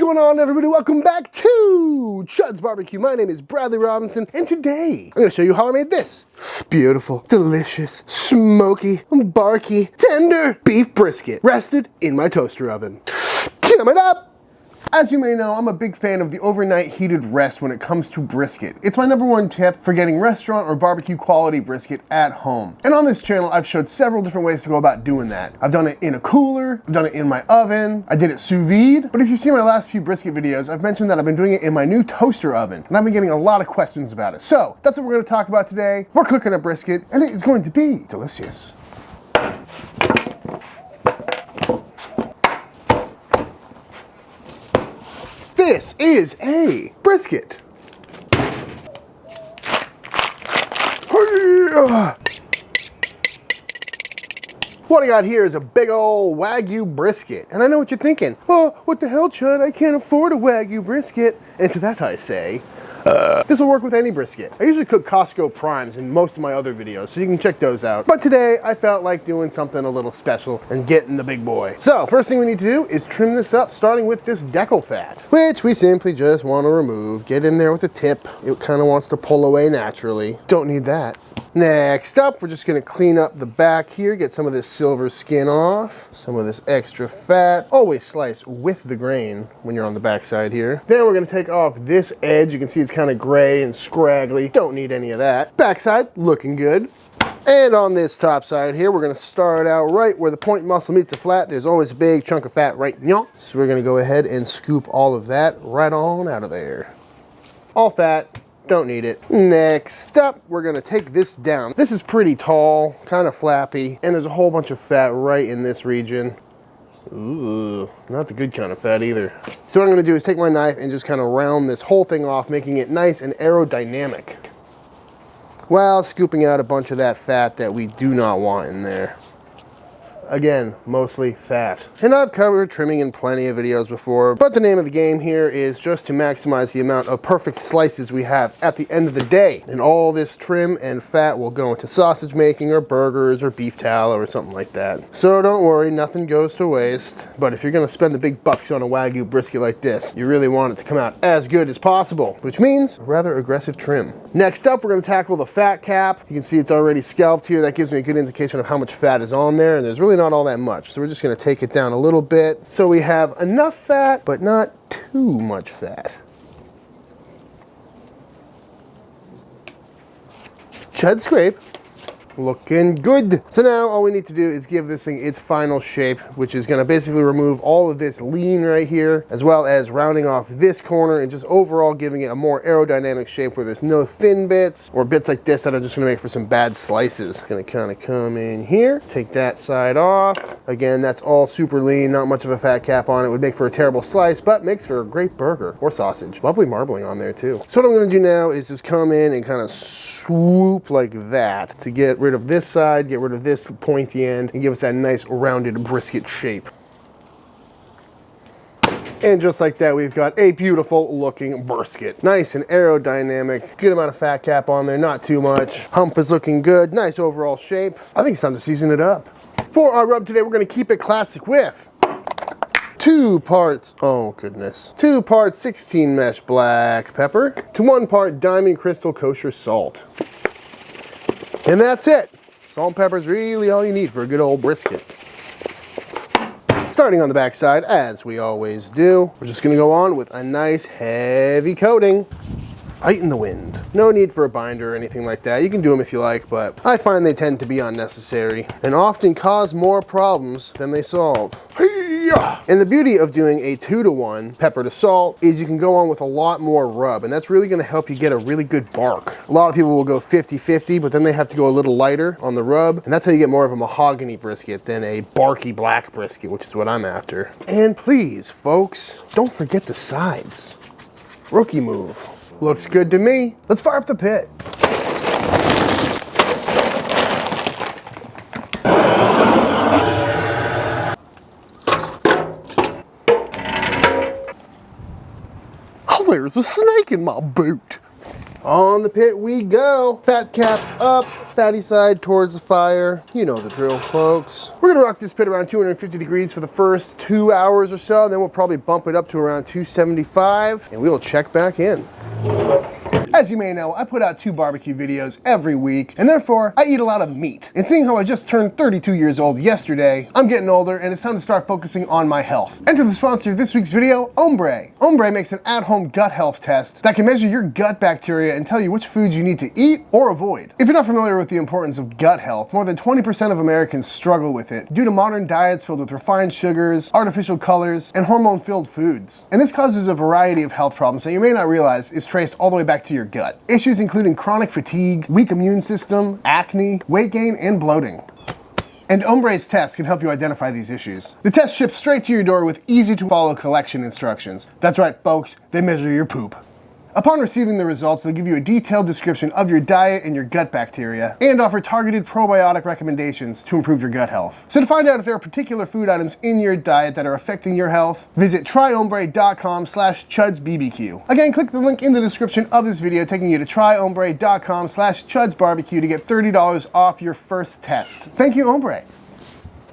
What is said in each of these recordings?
going on, everybody? Welcome back to Chuds BBQ. My name is Bradley Robinson, and today I'm going to show you how I made this beautiful, delicious, smoky, barky, tender beef brisket rested in my toaster oven. Coming up! As you may know, I'm a big fan of the overnight heated rest when it comes to brisket. It's my #1 tip for getting restaurant or barbecue quality brisket at home. And on this channel, I've showed several different ways to go about doing that. I've done it in a cooler, I've done it in my oven, I did it sous vide, but if you've seen my last few brisket videos, I've mentioned that I've been doing it in my new toaster oven, and I've been getting a lot of questions about it. So, that's what we're gonna talk about today. We're cooking a brisket, and it is going to be delicious. This is a brisket. What I got here is a big old Wagyu brisket. And I know what you're thinking. Oh, what the hell, Chud? I can't afford a Wagyu brisket. And to that I say, this will work with any brisket. I usually cook Costco primes in most of my other videos, so you can check those out. But today, I felt like doing something a little special and getting the big boy. So, first thing we need to do is trim this up, starting with this decal fat, which we simply just want to remove. Get in there with the tip. It kind of wants to pull away naturally. Don't need that. Next up, we're just gonna clean up the back here, get some of this silver skin off, some of this extra fat. Always slice with the grain when you're on the back side here. Then we're gonna take off this edge. You can see it's kind of gray and scraggly. Don't need any of that. Backside, looking good. And on this top side here, we're gonna start out right where the point muscle meets the flat. There's always a big chunk of fat right now. So we're gonna go ahead and scoop all of that right on out of there. All fat. Don't need it. Next up, we're gonna take this down. This is pretty tall, kind of flappy, and there's a whole bunch of fat right in this region. Ooh, not the good kind of fat either. So what I'm gonna do is take my knife and just kind of round this whole thing off, making it nice and aerodynamic, while scooping out a bunch of that fat that we do not want in there. Again, mostly fat. And I've covered trimming in plenty of videos before, but the name of the game here is just to maximize the amount of perfect slices we have at the end of the day. And all this trim and fat will go into sausage making or burgers or beef tallow or something like that. So don't worry, nothing goes to waste. But if you're gonna spend the big bucks on a Wagyu brisket like this, you really want it to come out as good as possible, which means a rather aggressive trim. Next up, we're gonna tackle the fat cap. You can see it's already scalped here. That gives me a good indication of how much fat is on there, and there's really not all that much. So we're just gonna take it down a little bit so we have enough fat, but not too much fat. Chud scrape. Looking good. So now all we need to do is give this thing its final shape, which is gonna basically remove all of this lean right here, as well as rounding off this corner and just overall giving it a more aerodynamic shape where there's no thin bits or bits like this that are just gonna make for some bad slices. Gonna kind of come in here, take that side off. Again, that's all super lean, not much of a fat cap on it. Would make for a terrible slice, but makes for a great burger or sausage. Lovely marbling on there too. So what I'm gonna do now is just come in and kind of swoop like that to get rid of this side, get rid of this pointy end, and give us that nice rounded brisket shape. And just like that, we've got a beautiful looking brisket. Nice and aerodynamic, good amount of fat cap on there, not too much. Hump is looking good, nice overall shape. I think it's time to season it up. For our rub today, we're gonna keep it classic with 2 parts, oh goodness, 2 parts 16 mesh black pepper to 1 part diamond crystal kosher salt. And that's it. Salt and pepper is really all you need for a good old brisket. Starting on the back side, as we always do, we're just gonna go on with a nice heavy coating. Fighting the wind. No need for a binder or anything like that. You can do them if you like, but I find they tend to be unnecessary and often cause more problems than they solve. And the beauty of doing a 2-to-1 pepper to salt is you can go on with a lot more rub, and that's really gonna help you get a really good bark. A lot of people will go 50-50, but then they have to go a little lighter on the rub, and that's how you get more of a mahogany brisket than a barky black brisket, which is what I'm after. And please, folks, don't forget the sides. Rookie move. Looks good to me. Let's fire up the pit. Oh, there's a snake in my boot. On the pit we go. Fat cap up, fatty side towards the fire. You know the drill, folks. We're gonna rock this pit around 250 degrees for the first 2 hours or so. Then we'll probably bump it up to around 275 and we will check back in. As you may know, I put out 2 barbecue videos every week, and therefore I eat a lot of meat. And seeing how I just turned 32 years old yesterday, I'm getting older and it's time to start focusing on my health. Enter the sponsor of this week's video, Ombre. Ombre makes an at-home gut health test that can measure your gut bacteria and tell you which foods you need to eat or avoid. If you're not familiar with the importance of gut health, more than 20% of Americans struggle with it due to modern diets filled with refined sugars, artificial colors, and hormone-filled foods. And this causes a variety of health problems that you may not realize is traced all the way back to your gut. Issues including chronic fatigue, weak immune system, acne, weight gain, and bloating. And Ombre's test can help you identify these issues. The test ships straight to your door with easy to follow collection instructions. That's right, folks, they measure your poop. Upon receiving the results, they'll give you a detailed description of your diet and your gut bacteria, and offer targeted probiotic recommendations to improve your gut health. So to find out if there are particular food items in your diet that are affecting your health, visit tryombre.com/chudsbbq. Again, click the link in the description of this video taking you to tryombre.com/chudsbbq to get $30 off your first test. Thank you, Ombre.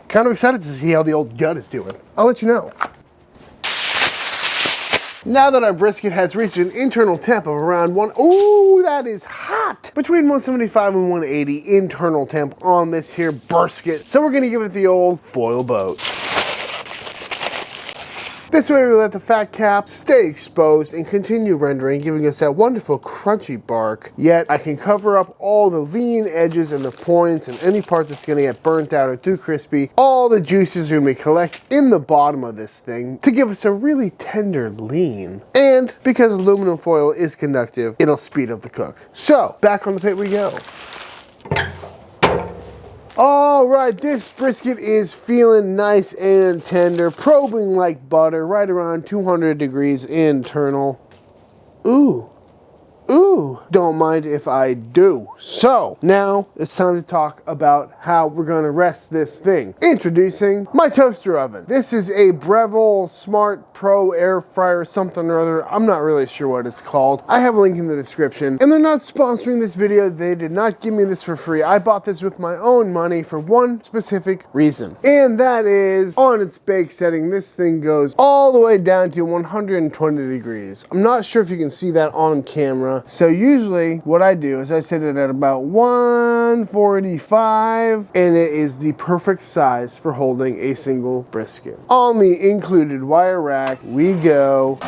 Kind of excited to see how the old gut is doing. I'll let you know. Now that our brisket has reached an internal temp of around ooh, that is hot! Between 175 and 180 internal temp on this here brisket. So we're gonna give it the old foil boat. This way we let the fat cap stay exposed and continue rendering, giving us that wonderful crunchy bark. Yet I can cover up all the lean edges and the points and any part that's gonna get burnt out or too crispy. All the juices are gonna be collected in the bottom of this thing to give us a really tender lean. And because aluminum foil is conductive, it'll speed up the cook. So, back on the pit we go. All right, this brisket is feeling nice and tender, probing like butter, right around 200 degrees internal. Ooh. Ooh, don't mind if I do. So, now it's time to talk about how we're gonna rest this thing. Introducing my toaster oven. This is a Breville Smart Pro Air Fryer something or other. I'm not really sure what it's called. I have a link in the description. And they're not sponsoring this video. They did not give me this for free. I bought this with my own money for one specific reason. And that is, on its bake setting, this thing goes all the way down to 120 degrees. I'm not sure if you can see that on camera. So usually what I do is I set it at about 145 and it is the perfect size for holding a single brisket. On the included wire rack we go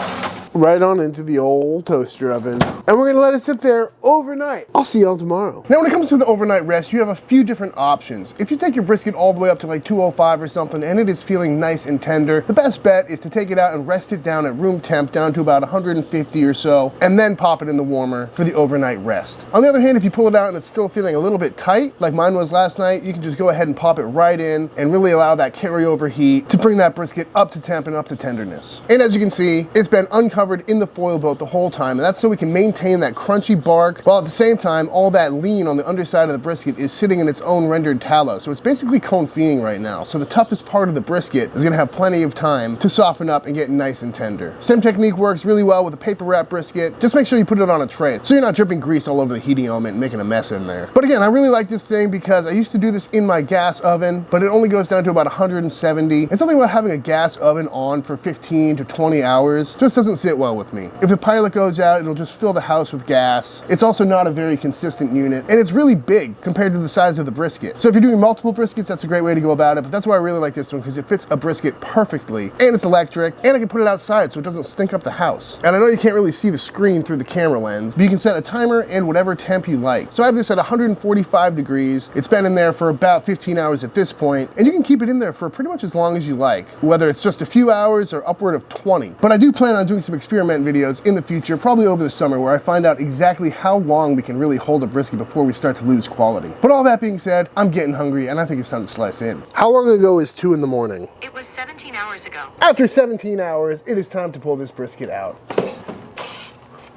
right on into the old toaster oven and we're gonna let it sit there overnight. I'll see y'all tomorrow. Now when it comes to the overnight rest, you have a few different options. If you take your brisket all the way up to like 205 or something and it is feeling nice and tender, the best bet is to take it out and rest it down at room temp down to about 150 or so and then pop it in the warmer for the overnight rest. On the other hand, if you pull it out and it's still feeling a little bit tight, like mine was last night, you can just go ahead and pop it right in and really allow that carryover heat to bring that brisket up to temp and up to tenderness. And as you can see, it's been uncovered in the foil boat the whole time, and that's so we can maintain that crunchy bark, while at the same time, all that lean on the underside of the brisket is sitting in its own rendered tallow. So it's basically confit right now. So the toughest part of the brisket is gonna have plenty of time to soften up and get nice and tender. Same technique works really well with a paper wrap brisket. Just make sure you put it on a tray so you're not dripping grease all over the heating element and making a mess in there. But again, I really like this thing because I used to do this in my gas oven, but it only goes down to about 170. And something about having a gas oven on for 15 to 20 hours just doesn't sit well with me. If the pilot goes out, it'll just fill the house with gas. It's also not a very consistent unit, and it's really big compared to the size of the brisket. So if you're doing multiple briskets, that's a great way to go about it, but that's why I really like this one, because it fits a brisket perfectly, and it's electric, and I can put it outside so it doesn't stink up the house. And I know you can't really see the screen through the camera lens, but you can set a timer and whatever temp you like. So I have this at 145 degrees. It's been in there for about 15 hours at this point, and you can keep it in there for pretty much as long as you like, whether it's just a few hours or upward of 20. But I do plan on doing some experiment videos in the future, probably over the summer, where I find out exactly how long we can really hold a brisket before we start to lose quality. But all that being said, I'm getting hungry and I think it's time to slice in. How long ago is 2 in the morning? It was 17 hours ago. After 17 hours, it is time to pull this brisket out.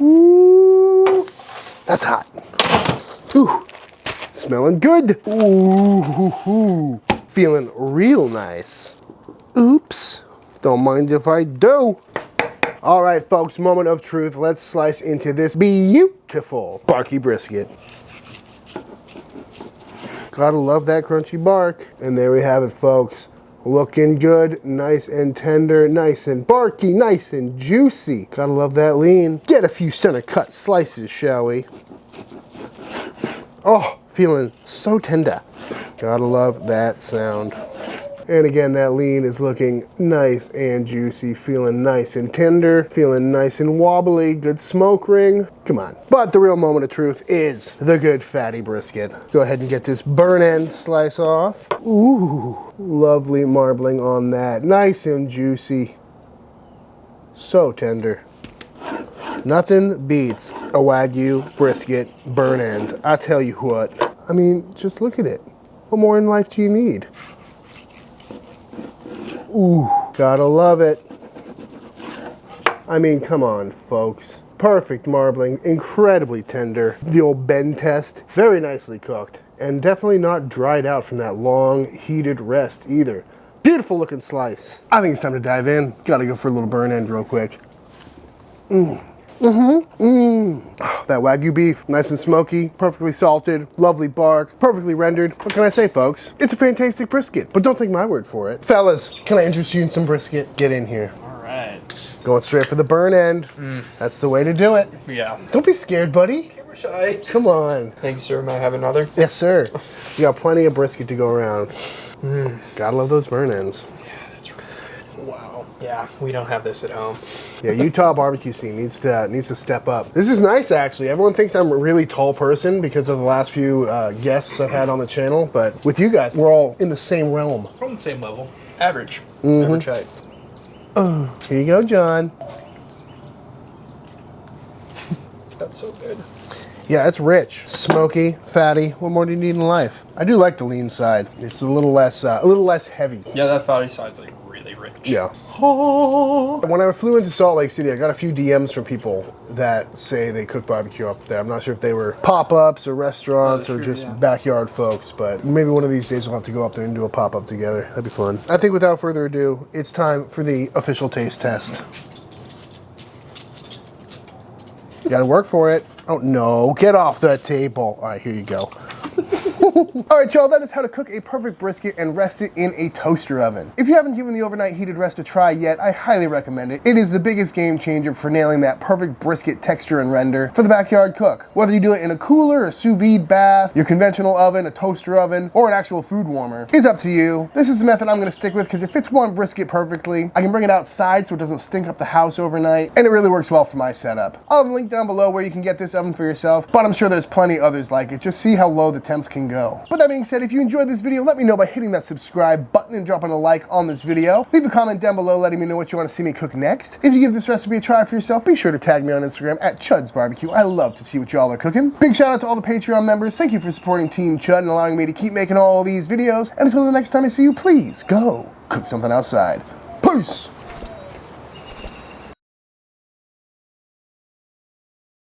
Ooh, that's hot. Ooh, smelling good. Ooh, feeling real nice. Oops, don't mind if I do. All right, folks, moment of truth. Let's slice into this beautiful barky brisket. Gotta love that crunchy bark. And there we have it, folks. Looking good, nice and tender, nice and barky, nice and juicy. Gotta love that lean. Get a few center cut slices, shall we? Oh, feeling so tender. Gotta love that sound. And again, that lean is looking nice and juicy, feeling nice and tender, feeling nice and wobbly, good smoke ring. Come on. But the real moment of truth is the good fatty brisket. Go ahead and get this burn end slice off. Ooh, lovely marbling on that. Nice and juicy. So tender. Nothing beats a Wagyu brisket burn end. I tell you what. I mean, just look at it. What more in life do you need? Ooh, gotta love it. I mean, come on, folks. Perfect marbling, incredibly tender. The old bend test, very nicely cooked, and definitely not dried out from that long heated rest either. Beautiful looking slice. I think it's time to dive in. Gotta go for a little burn end real quick. That Wagyu beef, nice and smoky, perfectly salted, lovely bark, perfectly rendered. What can I say, folks? It's a fantastic brisket, but don't take my word for it. Fellas, can I interest you in some brisket? Get in here. All right. Going straight for the burn end. That's the way to do it. Yeah. Don't be scared, buddy. We're shy. Come on. Thank you, sir. May I have another? Yes, sir. You got plenty of brisket to go around. Gotta love those burn ends. Yeah, that's really good. Wow. Yeah, we don't have this at home. Yeah, Utah barbecue scene needs to step up. This is nice, actually. Everyone thinks I'm a really tall person because of the last few guests I've had on the channel, but with you guys, we're all in the same realm. We're on the same level. Average. Average height. Here you go, John. That's so good. Yeah, it's rich, smoky, fatty. What more do you need in life? I do like the lean side. It's a little less heavy. Yeah, that fatty side's like really rich. Yeah. When I flew into Salt Lake City, I got a few DMs from people that say they cook barbecue up there. I'm not sure if they were pop-ups or restaurants or just backyard folks, but maybe one of these days we'll have to go up there and do a pop-up together. That'd be fun. I think without further ado, it's time for the official taste test. You gotta work for it. Oh no, get off the table. All right, here you go. All right, y'all, that is how to cook a perfect brisket and rest it in a toaster oven. If you haven't given the overnight heated rest a try yet, I highly recommend it. It is the biggest game changer for nailing that perfect brisket texture and render for the backyard cook. Whether you do it in a cooler, a sous vide bath, your conventional oven, a toaster oven, or an actual food warmer, it's up to you. This is the method I'm gonna stick with because it fits one brisket perfectly. I can bring it outside so it doesn't stink up the house overnight, and it really works well for my setup. I'll have a link down below where you can get this oven for yourself, but I'm sure there's plenty others like it. Just see how low the temps can go. But that being said, if you enjoyed this video, let me know by hitting that subscribe button and dropping a like on this video. Leave a comment down below letting me know what you want to see me cook next. If you give this recipe a try for yourself, be sure to tag me on Instagram at Chuds BBQ. I love to see what y'all are cooking. Big shout out to all the Patreon members. Thank you for supporting Team Chud and allowing me to keep making all these videos. And until the next time I see you, please go cook something outside. Peace!